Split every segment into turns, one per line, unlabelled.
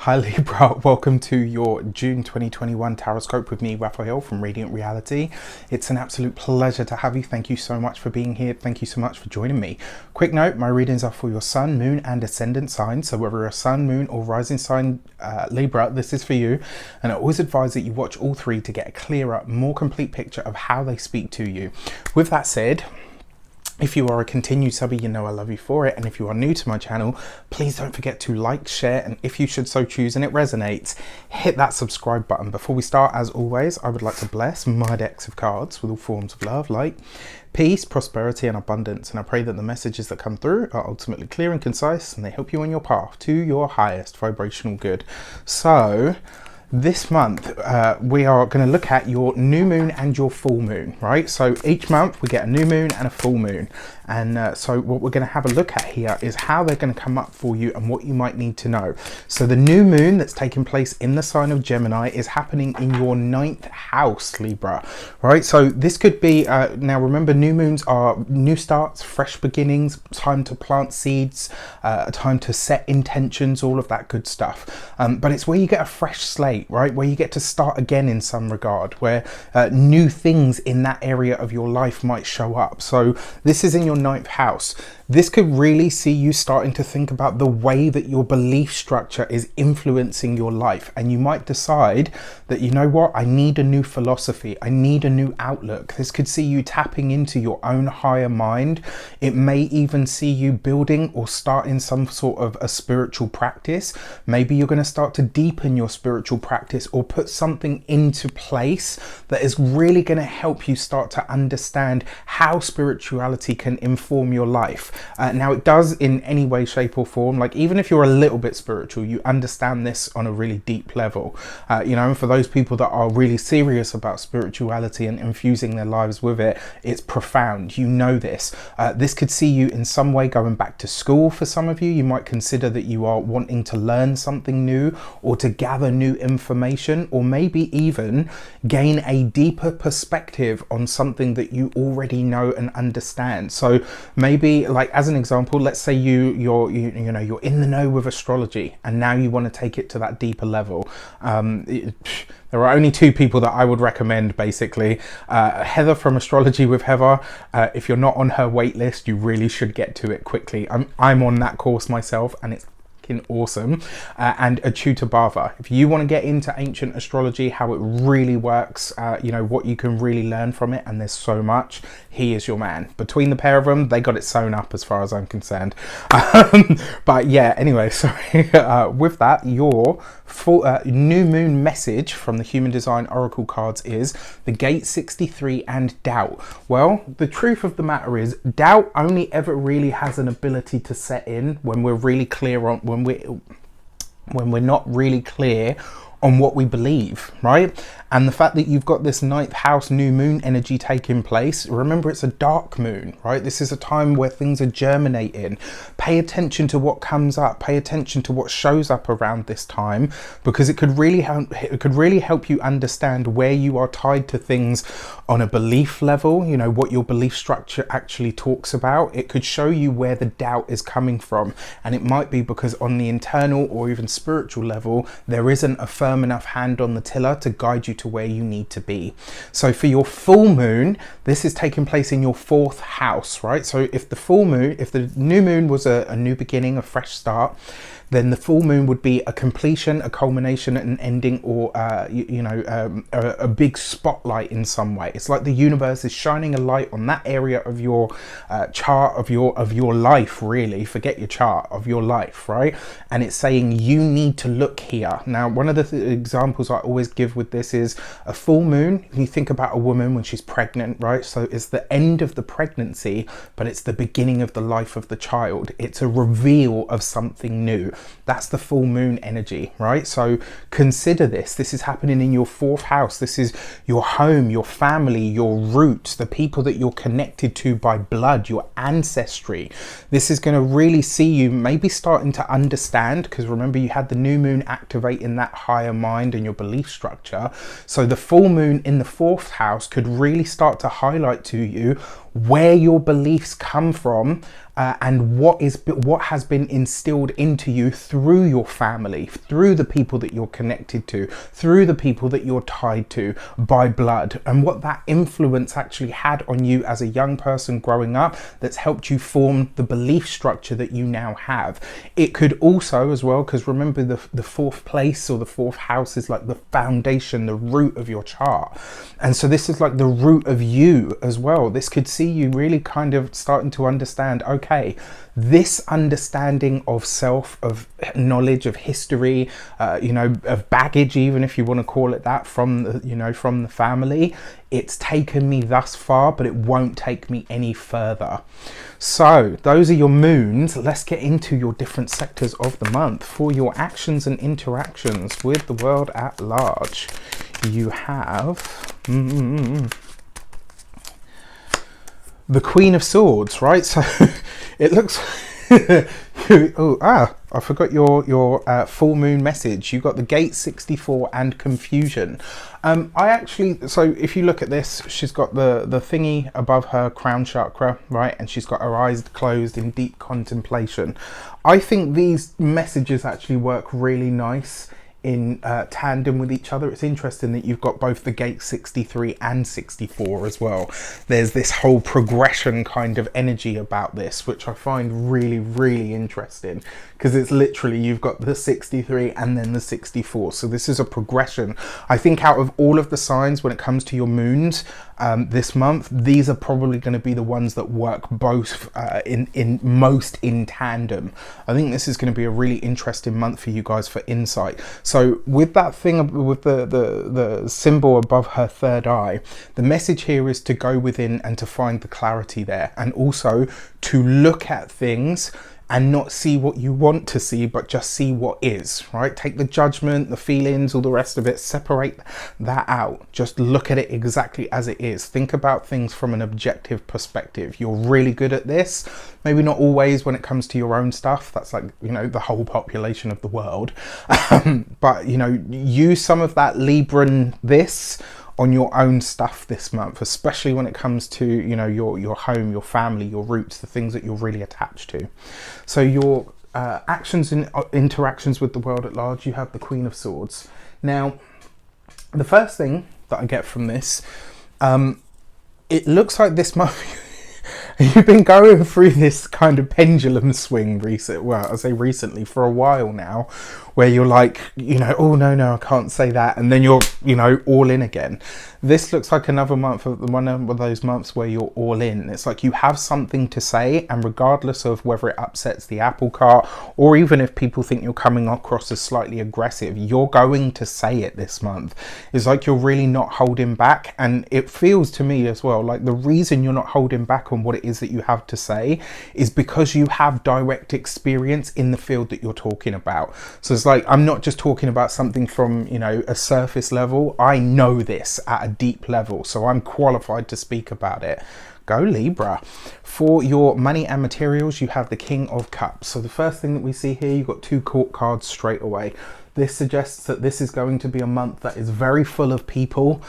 Hi Libra, welcome to your June 2021 Taroscope with me, Raphael from Reydiant Reality. It's an absolute pleasure to have you. Thank you so much for being here. Thank you so much for joining me. Quick note, my readings are for your sun, moon and ascendant sign. So whether you're a sun, moon or rising sign Libra, this is for you. And I always advise that you watch all three to get a clearer, more complete picture of how they speak to you. With that said, if you are a continued subby, you know I love you for it. And if you are new to my channel, please don't forget to like, share, and if you should so choose and it resonates, hit that subscribe button. Before we start, as always, I would like to bless my decks of cards with all forms of love, light, peace, prosperity, and abundance. And I pray that the messages that come through are ultimately clear and concise, and they help you on your path to your highest vibrational good. So this month, we are going to look at your new moon and your full moon, right? So each month we get a new moon and a full moon. And so what we're going to have a look at here is how they're going to come up for you and what you might need to know. So the new moon that's taking place in the sign of Gemini is happening in your 9th house, Libra, right? So this could be, now remember, new moons are new starts, fresh beginnings, time to plant seeds, a time to set intentions, all of that good stuff. But it's where you get a fresh slate, right? Where you get to start again in some regard, where new things in that area of your life might show up. So this is in your 9th house. This could really see you starting to think about the way that your belief structure is influencing your life. And you might decide that, you know what, I need a new philosophy. I need a new outlook. This could see you tapping into your own higher mind. It may even see you building or starting some sort of a spiritual practice. Maybe you're going to start to deepen your spiritual practice or put something into place that is really going to help you start to understand how spirituality can inform your life. Now it does in any way, shape or form. Like, even if you're a little bit spiritual, you understand this on a really deep level. You know, and for those people that are really serious about spirituality and infusing their lives with it, it's profound. You know this. This could see you in some way going back to school. For some of you, you might consider that you are wanting to learn something new or to gather new information, or maybe even gain a deeper perspective on something that you already know and understand. So maybe, like, as an example, let's say you're in the know with astrology and now you want to take it to that deeper level. There are only two people that I would recommend, basically. Heather from Astrology with Heather. If you're not on her wait list, you really should get to it quickly. I'm on that course myself and it's awesome. And Achuta Bava. If you want to get into ancient astrology, how it really works, you know, what you can really learn from it, and there's so much, he is your man. Between the pair of them, they got it sewn up as far as I'm concerned. But yeah, anyway, sorry. With that, your full new moon message from the Human Design Oracle cards is the Gate 63 and doubt. Well, the truth of the matter is, doubt only ever really has an ability to set in when we're really clear on, when we're not really clear on what we believe, right? And the fact that you've got this 9th house new moon energy taking place, remember, it's a dark moon, right? This is a time where things are germinating. Pay attention to what comes up. Pay attention to what shows up around this time, because it could really help you understand where you are tied to things on a belief level, you know, what your belief structure actually talks about. It could show you where the doubt is coming from. And it might be because on the internal or even spiritual level, there isn't a firm enough hand on the tiller to guide you to where you need to be. So for your full moon, this is taking place in your 4th house, right? So if the new moon was a new beginning, a fresh start, then the full moon would be a completion, a culmination, an ending, or a big spotlight in some way. It's like the universe is shining a light on that area of your chart of your life, really. Forget your chart, of your life, right? And it's saying you need to look here. Now, one of the examples I always give with this is a full moon. You think about a woman when she's pregnant, right? So it's the end of the pregnancy, but it's the beginning of the life of the child. It's a reveal of something new. That's the full moon energy, right? So consider this. This is happening in your 4th house. This is your home, your family, your roots, the people that you're connected to by blood, your ancestry. This is going to really see you maybe starting to understand, because remember, you had the new moon activate in that higher mind and your belief structure. So the full moon in the 4th house could really start to highlight to you where your beliefs come from, and what has been instilled into you through your family, through the people that you're connected to, through the people that you're tied to by blood, and what that influence actually had on you as a young person growing up that's helped you form the belief structure that you now have. It could also as well, because remember the fourth place or the fourth house is like the foundation, the root of your chart, and so this is like the root of you as well. This could see you really kind of starting to understand, okay, this understanding of self, of knowledge, of history, of baggage, even if you want to call it that, from the, from the family, it's taken me thus far, but it won't take me any further. So those are your moons. Let's get into your different sectors of the month for your actions and interactions with the world at large. You have the Queen of Swords, right? So it looks I forgot your full moon message. You got the gate 64 and confusion. So if you look at this, she's got the thingy above her crown chakra, right? And she's got her eyes closed in deep contemplation. I think these messages actually work really nice in tandem with each other. It's interesting that you've got both the gate 63 and 64 as well. There's this whole progression kind of energy about this, which I find really, really interesting, because it's literally, you've got the 63 and then the 64. So this is a progression. I think out of all of the signs, when it comes to your moons this month, these are probably going to be the ones that work both most in tandem. I think this is going to be a really interesting month for you guys for insight. So with that thing, with the symbol above her third eye, the message here is to go within and to find the clarity there, and also to look at things and not see what you want to see, but just see what is, right? Take the judgment, the feelings, all the rest of it, separate that out. Just look at it exactly as it is. Think about things from an objective perspective. You're really good at this. Maybe not always when it comes to your own stuff. That's like, the whole population of the world. But, use some of that Libran this on your own stuff this month, especially when it comes to your home, your family, your roots, the things that you're really attached to. So your actions and interactions with the world at large, you have the Queen of Swords. Now, the first thing that I get from this, it looks like this month you've been going through this kind of pendulum swing recently for a while now, where you're like, oh no, I can't say that, and then you're all in again. This looks like another month, one of those months where you're all in. It's like you have something to say, and regardless of whether it upsets the apple cart, or even if people think you're coming across as slightly aggressive, you're going to say it this month. It's like you're really not holding back, and it feels to me as well like the reason you're not holding back on what it is that you have to say is because you have direct experience in the field that you're talking about. So it's like, I'm not just talking about something from a surface level. I know this at a deep level, so I'm qualified to speak about it. Go Libra. For your money and materials, you have the King of Cups. So the first thing that we see here, you've got two court cards straight away. This suggests that this is going to be a month that is very full of people.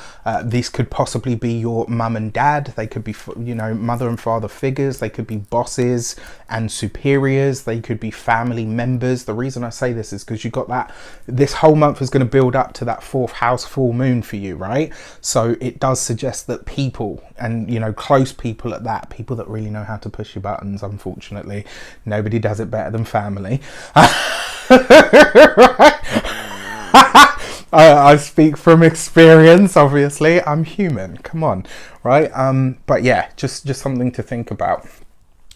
These could possibly be your mum and dad. They could be, mother and father figures. They could be bosses and superiors. They could be family members. The reason I say this is because you've got that, this whole month is going to build up to that fourth house full moon for you, right? So it does suggest that people, and close people at that, people that really know how to push your buttons, unfortunately. Nobody does it better than family. I speak from experience, obviously. I'm human, come on, right? But yeah, just something to think about.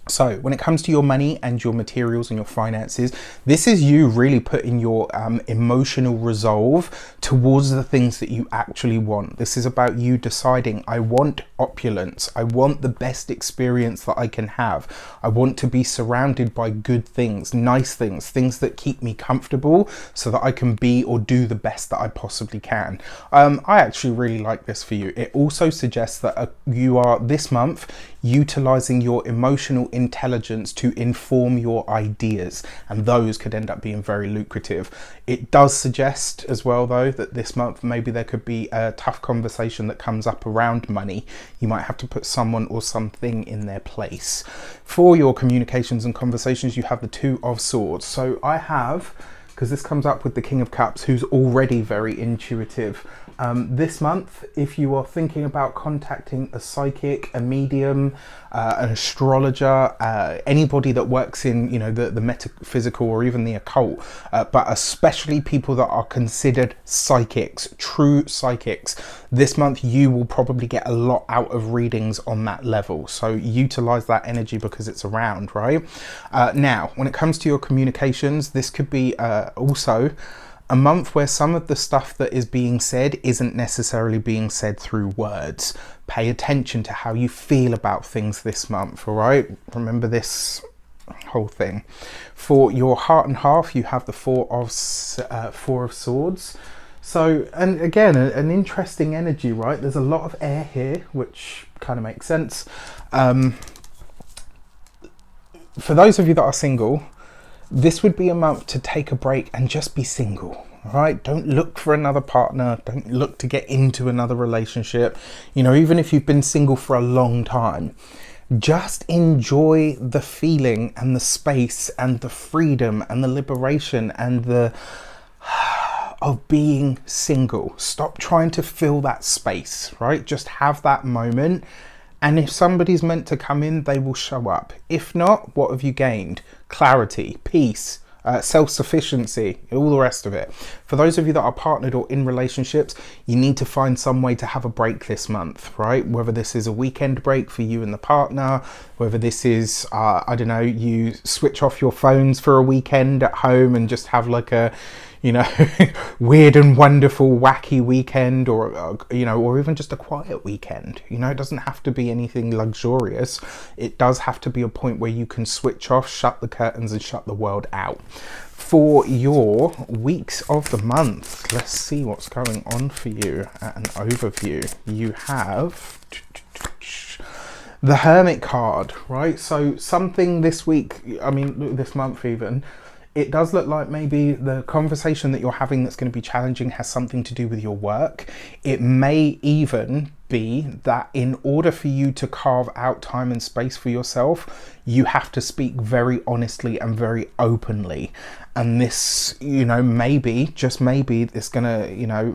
So when it comes to your money and your materials and your finances, this is you really putting your emotional resolve towards the things that you actually want. This is about you deciding, I want opulence. I want the best experience that I can have. I want to be surrounded by good things, nice things, things that keep me comfortable so that I can be or do the best that I possibly can. I actually really like this for you. It also suggests that this month, utilizing your emotional intelligence to inform your ideas, and those could end up being very lucrative. It does suggest as well though that this month maybe there could be a tough conversation that comes up around money. You might have to put someone or something in their place. For your communications and conversations, you have the Two of Swords. So I have, because this comes up with the King of Cups, who's already very intuitive. This month, if you are thinking about contacting a psychic, a medium, an astrologer, anybody that works in, you know, the metaphysical or even the occult, but especially people that are considered psychics, true psychics, this month you will probably get a lot out of readings on that level. So utilize that energy because it's around, right? Now, when it comes to your communications, this could be also a month where some of the stuff that is being said isn't necessarily being said through words. Pay attention to how you feel about things this month, all right? Remember this whole thing. For your heart and half, you have the Four of Swords. So, and again, an interesting energy, right? There's a lot of air here, which kind of makes sense. For those of you that are single, this would be a month to take a break and just be single, all right? Don't look for another partner. Don't look to get into another relationship. You know, even if you've been single for a long time, just enjoy the feeling and the space and the freedom and the liberation and the of being single. Stop trying to fill that space, right? Just have that moment. And if somebody's meant to come in, they will show up. If not, what have you gained? Clarity, peace, self-sufficiency, all the rest of it. For those of you that are partnered or in relationships, you need to find some way to have a break this month, right? Whether this is a weekend break for you and the partner, whether this is, I don't know, you switch off your phones for a weekend at home and just have like a, you know, weird and wonderful, wacky weekend, or, you know, or even just a quiet weekend. You know, it doesn't have to be anything luxurious. It does have to be a point where you can switch off, shut the curtains and shut the world out. For your weeks of the month, let's see what's going on for you at an overview. You have the Hermit card, right? So something this week, I mean, this month even, it does look like maybe the conversation that you're having that's going to be challenging has something to do with your work. It may even be that in order for you to carve out time and space for yourself, you have to speak very honestly and very openly. And this, you know, maybe, just maybe, it's gonna, you know,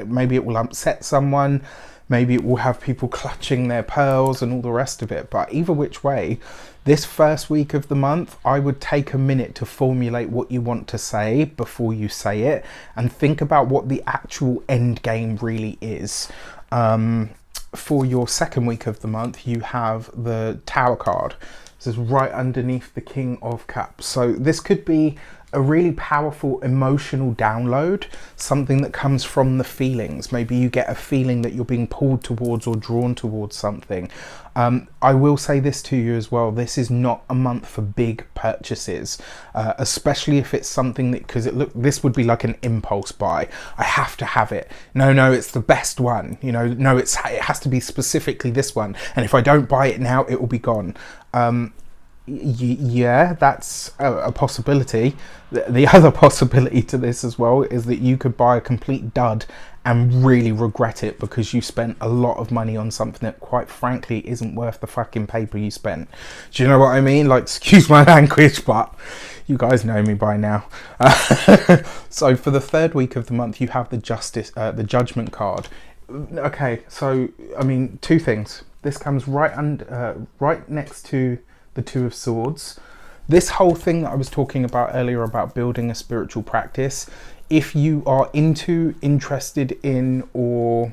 maybe it will upset someone. Maybe it will have people clutching their pearls and all the rest of it. But either which way, this first week of the month, I would take a minute to formulate what you want to say before you say it, and think about what the actual end game really is. For your second week of the month, you have the Tower card. This is right underneath the King of Cups. So this could be a really powerful emotional download, something that comes from the feelings. Maybe you get a feeling that you're being pulled towards or drawn towards something. I will say this to you as well, this is not a month for big purchases, especially if it's something that, because this would be like an impulse buy. I have to have it. No, it's the best one. You know, no, it has to be specifically this one. And if I don't buy it now, it will be gone. Yeah, that's a possibility. The other possibility to this as well is that you could buy a complete dud and really regret it because you spent a lot of money on something that quite frankly isn't worth the fucking paper you spent. Do you know what I mean? Like, excuse my language, but you guys know me by now. So for the third week of the month, you have the Judgment card. Okay, so I mean, two things. This comes right next to the Two of Swords. This whole thing that I was talking about earlier about building a spiritual practice, if you are interested in, or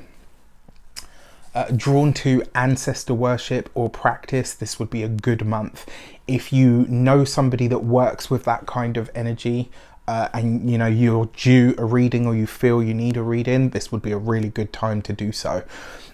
drawn to ancestor worship or practice, this would be a good month. If you know somebody that works with that kind of energy, and you know you're due a reading or you feel you need a reading, this would be a really good time to do so.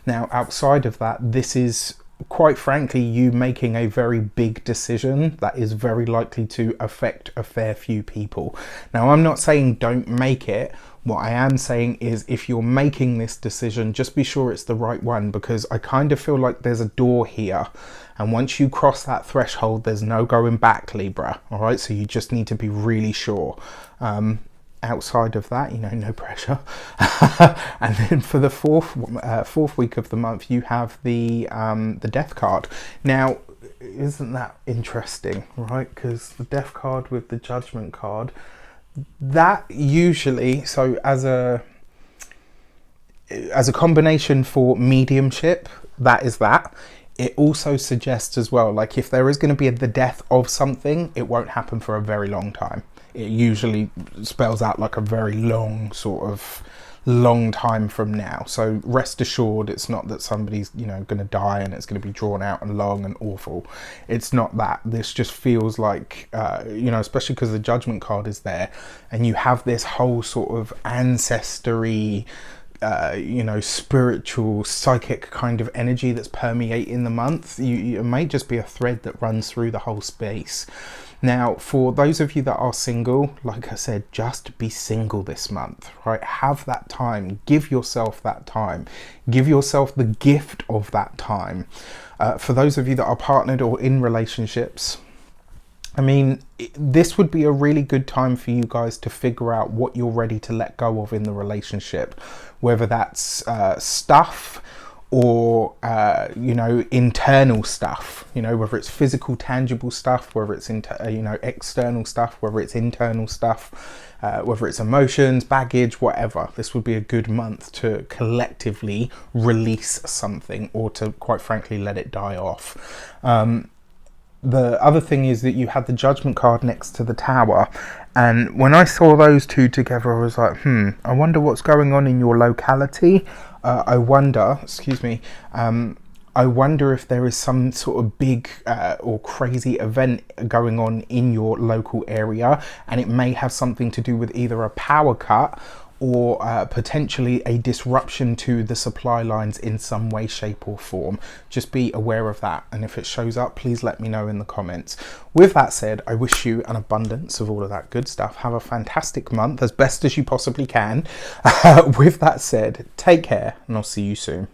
Now, outside of that, this is quite frankly you making a very big decision that is very likely to affect a fair few people. Now, I'm not saying don't make it. What I am saying is, if you're making this decision, just be sure it's the right one, because I kind of feel like there's a door here, and once you cross that threshold, there's no going back, Libra. All right, so you just need to be really sure. Outside of that, you know, no pressure. And then for the fourth week of the month, you have the Death card. Now, isn't that interesting, right? Because the Death card with the Judgment card, that usually, so as a combination for mediumship, that is that. It also suggests as well, like if there is going to be the death of something, it won't happen for a very long time. It usually spells out like a very long time from now. So rest assured, it's not that somebody's, you know, going to die and it's going to be drawn out and long and awful. It's not that. This just feels like, you know, especially because the Judgment card is there, and you have this whole sort of ancestry, you know, spiritual, psychic kind of energy that's permeating the month. It may just be a thread that runs through the whole space. Now, for those of you that are single, like I said, just be single this month, right? Have that time. Give yourself that time. Give yourself the gift of that time. For those of you that are partnered or in relationships, I mean, this would be a really good time for you guys to figure out what you're ready to let go of in the relationship, whether that's stuff or, you know, internal stuff, you know, whether it's physical, tangible stuff, whether it's, you know, external stuff, whether it's internal stuff, whether it's emotions, baggage, whatever. This would be a good month to collectively release something, or to, quite frankly, let it die off. The other thing is that you had the Judgment card next to the Tower, and when I saw those two together, I was like, I wonder what's going on in your locality. I wonder, I wonder if there is some sort of big or crazy event going on in your local area, and it may have something to do with either a power cut or potentially a disruption to the supply lines in some way, shape or form. Just be aware of that, and if it shows up, please let me know in the comments. With that said, I wish you an abundance of all of that good stuff. Have a fantastic month, as best as you possibly can. With that said, take care, and I'll see you soon.